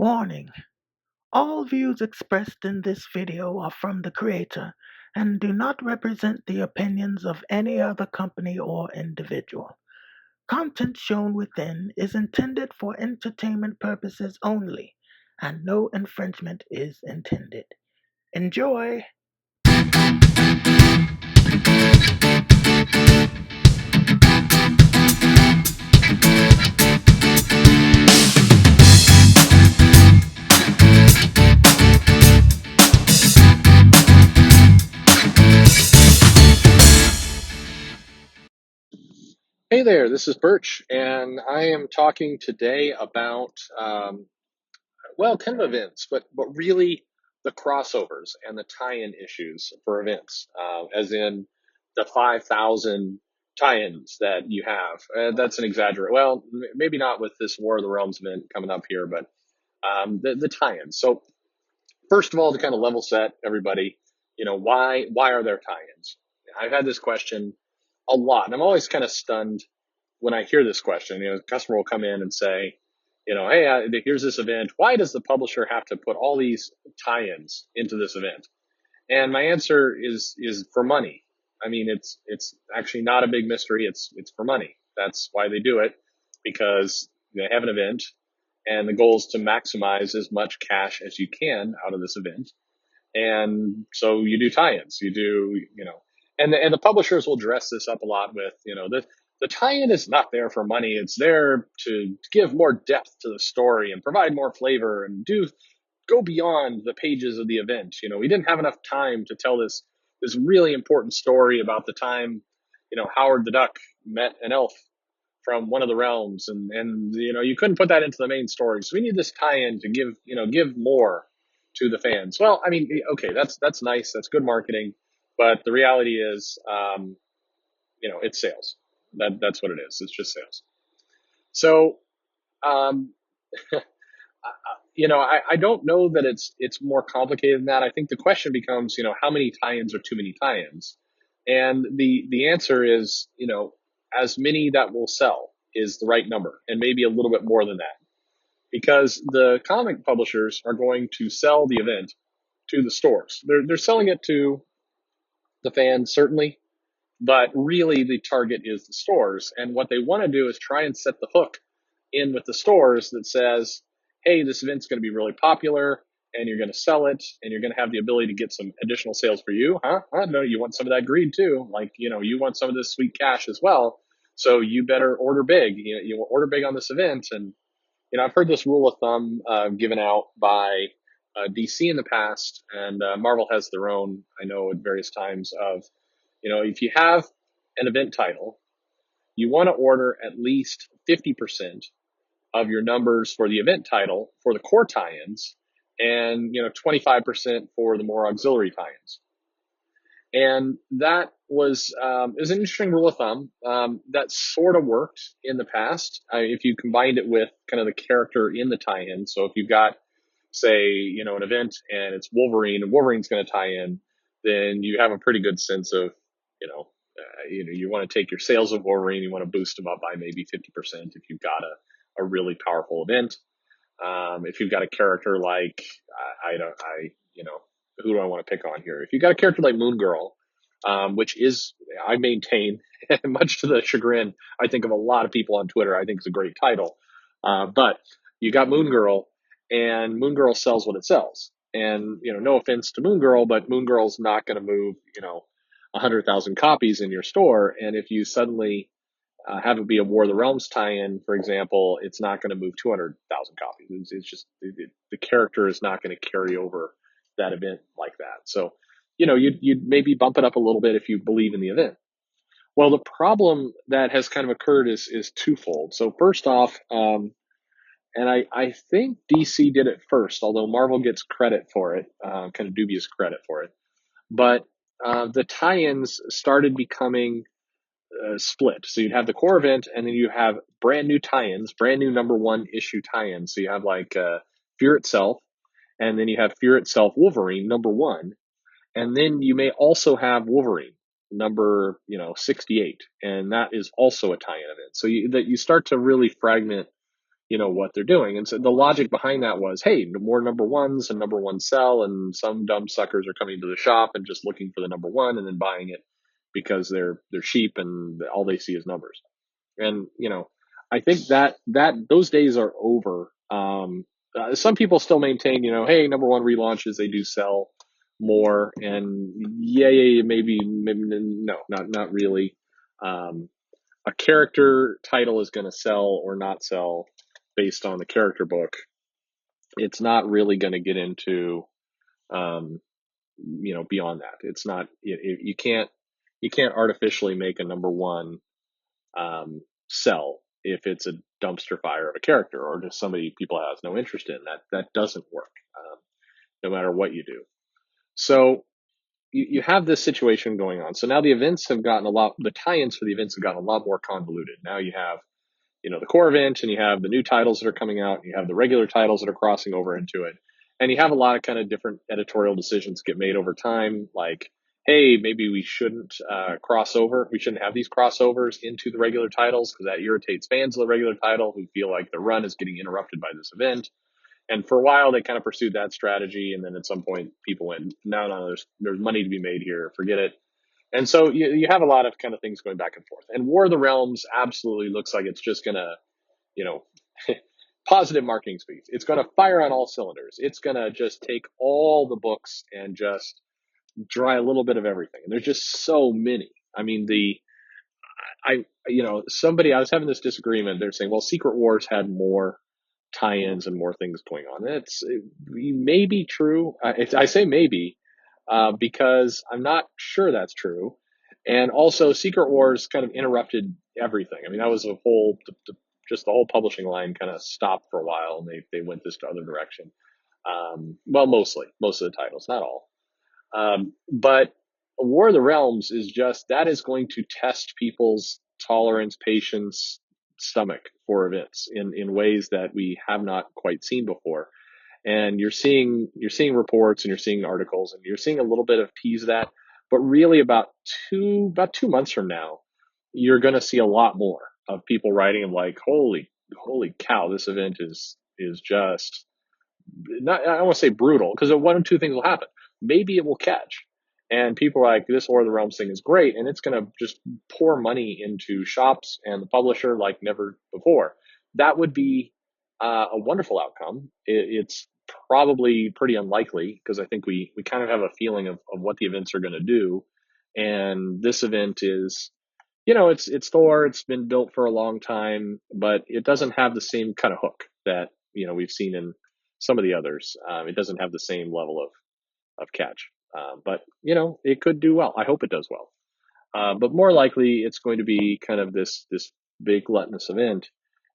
Warning: all views expressed in this video are from the creator and do not represent the opinions of any other company or individual. Content shown within is intended for entertainment purposes only, and no infringement is intended. Enjoy! Hey there, this is Birch, and I am talking today about, kind of events, but really the crossovers and the tie-in issues for events, as in the 5,000 tie-ins that you have. That's an exaggerate. Well, maybe not with this War of the Realms event coming up here, but the tie-ins. So first of all, to kind of level set everybody, why are there tie-ins? I've had this question a lot, and I'm always kind of stunned when I hear this question. A customer will come in and say, hey, here's this event. Why does the publisher have to put all these tie-ins into this event? And my answer is for money. I mean, it's actually not a big mystery. It's for money. That's why they do it, because they have an event, and the goal is to maximize as much cash as you can out of this event. And so you do tie-ins. And the publishers will dress this up a lot with, the tie-in is not there for money. It's there to give more depth to the story and provide more flavor and go beyond the pages of the event. We didn't have enough time to tell this really important story about the time, Howard the Duck met an elf from one of the realms, and you couldn't put that into the main story. So we need this tie-in to give more to the fans. Well, I mean, okay, that's nice. That's good marketing. But the reality is, it's sales. That's what it is. It's just sales. So, um, I don't know that it's more complicated than that. I think the question becomes, how many tie-ins are too many tie-ins? And the answer is, as many that will sell is the right number, and maybe a little bit more than that, because the comic publishers are going to sell the event to the stores. They're selling it to the fans, certainly, but really the target is the stores. And what they want to do is try and set the hook in with the stores that says, hey, this event's going to be really popular, and you're going to sell it, and you're going to have the ability to get some additional sales for you. No, you want some of that greed too. Like, you want some of this sweet cash as well. So you better order big. You order big on this event. And, I've heard this rule of thumb given out by DC in the past, and Marvel has their own, I know, at various times of, if you have an event title, you want to order at least 50% of your numbers for the event title for the core tie-ins, and 25% for the more auxiliary tie-ins. And that is an interesting rule of thumb that sort of worked in the past if you combined it with kind of the character in the tie-in. So if you've got, say, an event and it's Wolverine, and Wolverine's going to tie in, then you have a pretty good sense of, you want to take your sales of Wolverine, you want to boost them up by maybe 50% if you've got a really powerful event. If you've got a character like, who do I want to pick on here? If you've got a character like Moon Girl, which is, I maintain, much to the chagrin, I think, of a lot of people on Twitter, I think it's a great title. But you got Moon Girl, and Moon Girl sells what it sells. And, no offense to Moon Girl, but Moon Girl's not going to move, 100,000 copies in your store. And if you suddenly have it be a War of the Realms tie-in, for example, it's not going to move 200,000 copies. It's just the character is not going to carry over that event like that. So, you'd maybe bump it up a little bit if you believe in the event. Well, the problem that has kind of occurred is twofold. So first off, and I think DC did it first, although Marvel gets credit for it, kind of dubious credit for it. But the tie-ins started becoming split. So you'd have the core event, and then you have brand new tie-ins, brand new number one issue tie-ins. So you have like Fear Itself, and then you have Fear Itself Wolverine number one, and then you may also have Wolverine number 68, and that is also a tie-in event. So you start to really fragment what they're doing. And so the logic behind that was, hey, more number ones and number one sell, and some dumb suckers are coming to the shop and just looking for the number one and then buying it because they're cheap and all they see is numbers. And I think that those days are over. Some people still maintain, hey, number one relaunches, they do sell more, and yeah, maybe no, not really. A character title is going to sell or not sell based on the character book. It's not really going to get into um, beyond that. It's not, you can't artificially make a number one sell if it's a dumpster fire of a character or just somebody people has no interest in. That doesn't work, no matter what you do. So you have this situation going on. So now the events have gotten the tie-ins for the events have gotten a lot more convoluted. Now you have the core event, and you have the new titles that are coming out, and you have the regular titles that are crossing over into it. And you have a lot of kind of different editorial decisions get made over time, like, hey, maybe we shouldn't cross over. We shouldn't have these crossovers into the regular titles because that irritates fans of the regular title who feel like the run is getting interrupted by this event. And for a while, they kind of pursued that strategy. And then at some point, people went, no, there's money to be made here. Forget it. And so you have a lot of kind of things going back and forth. And War of the Realms absolutely looks like it's just going to, you know, positive marketing speaks. It's going to fire on all cylinders. It's going to just take all the books and just dry a little bit of everything. And there's just so many. I mean, I was having this disagreement. They're saying, well, Secret Wars had more tie-ins and more things going on. It may be true. I say maybe because I'm not sure that's true. And also, Secret Wars kind of interrupted everything. I mean, that was just the whole publishing line kind of stopped for a while, and they went this other direction. Well, most of the titles, not all. But War of the Realms that is going to test people's tolerance, patience, stomach for events in ways that we have not quite seen before. And you're seeing reports, and you're seeing articles, and you're seeing a little bit of tease of that. But really, about 2 months from now, you're going to see a lot more of people writing and like, holy cow, this event is just not, I don't want to say brutal, because one of two things will happen. Maybe it will catch, and people are like, this War of the Realms thing is great, and it's going to just pour money into shops and the publisher like never before. That would be a wonderful outcome. It's probably pretty unlikely, because I think we kind of have a feeling of what the events are going to do. And this event is, it's Thor. It's been built for a long time, but it doesn't have the same kind of hook that we've seen in some of the others. It doesn't have the same level of catch, but it could do well. I hope it does well. But more likely, it's going to be kind of this big gluttonous event,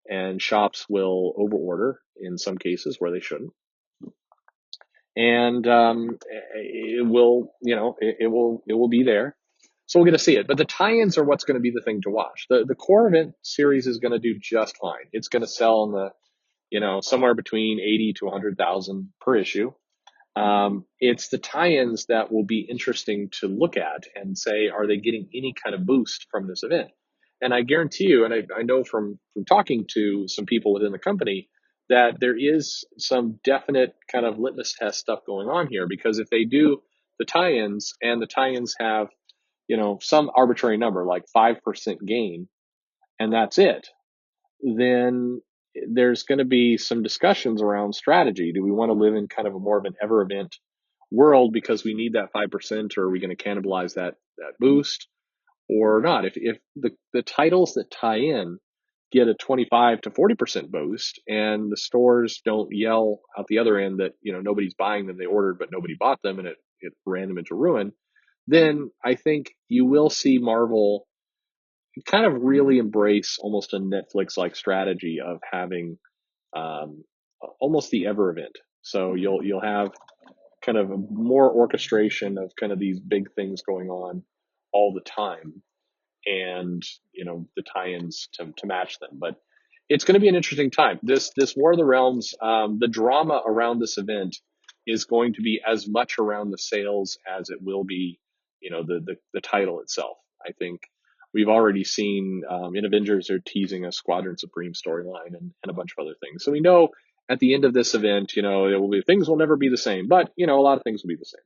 and shops will overorder in some cases where they shouldn't, and it will be there. So we're going to see it. But the tie-ins are what's going to be the thing to watch. The core event series is going to do just fine. It's going to sell in the somewhere between 80 to 100,000 per issue. It's the tie-ins that will be interesting to look at and say, are they getting any kind of boost from this event? And I guarantee you, and I know from talking to some people within the company, that there is some definite kind of litmus test stuff going on here, because if they do the tie-ins, and the tie-ins have some arbitrary number like 5% gain, and that's it, then there's going to be some discussions around strategy. Do we want to live in kind of a more of an ever event world because we need that 5%, or are we going to cannibalize that boost or not? If the titles that tie in get a 25 to 40% boost, and the stores don't yell out the other end that nobody's buying them, they ordered but nobody bought them, and it ran them into ruin, then I think you will see Marvel kind of really embrace almost a Netflix like strategy of having almost the ever event. So you'll have kind of more orchestration of kind of these big things going on all the time, and the tie-ins to match them. But it's going to be an interesting time. This War of the Realms, the drama around this event is going to be as much around the sales as it will be, the title itself. I think we've already seen in Avengers, they're teasing a Squadron Supreme storyline and a bunch of other things. So we know at the end of this event, things will never be the same, but a lot of things will be the same.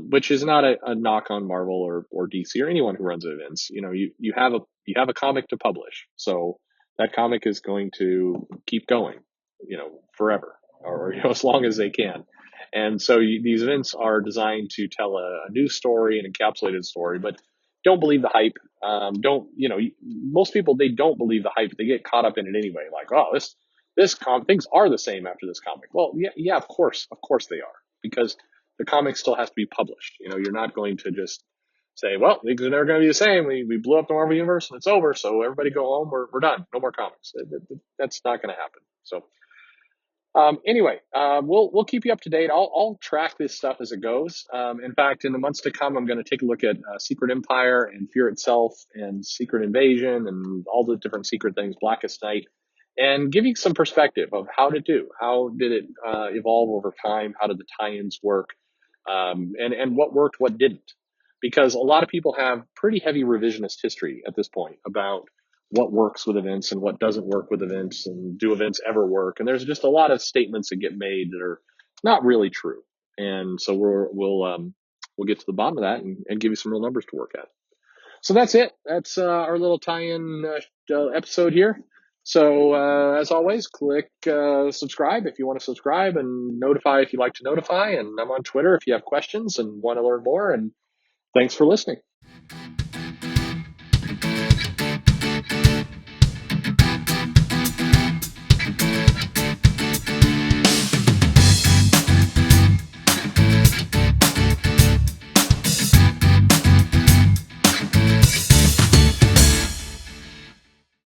Which is not a knock on Marvel or DC or anyone who runs events. You have a comic to publish, so that comic is going to keep going, forever, or as long as they can. And so these events are designed to tell a new story, an encapsulated story, but don't believe the hype. Don't most people, they don't believe the hype. They get caught up in it anyway. Like, oh, things are the same after this comic. Well, yeah, of course they are, because the comic still has to be published. You're not going to just say, well, things are never going to be the same. We blew up the Marvel Universe and it's over. So everybody go home. We're done. No more comics. That's not going to happen. So anyway, we'll keep you up to date. I'll track this stuff as it goes. In fact, in the months to come, I'm going to take a look at Secret Empire and Fear Itself and Secret Invasion and all the different secret things, Blackest Night, and give you some perspective of how did it evolve over time? How did the tie-ins work? And what worked, what didn't? Because a lot of people have pretty heavy revisionist history at this point about what works with events and what doesn't work with events, and do events ever work? And there's just a lot of statements that get made that are not really true. And so we'll get to the bottom of that and give you some real numbers to work at. So that's it. That's our little tie-in episode here. So as always, click subscribe if you want to subscribe, and notify if you like to notify. And I'm on Twitter if you have questions and want to learn more. And thanks for listening.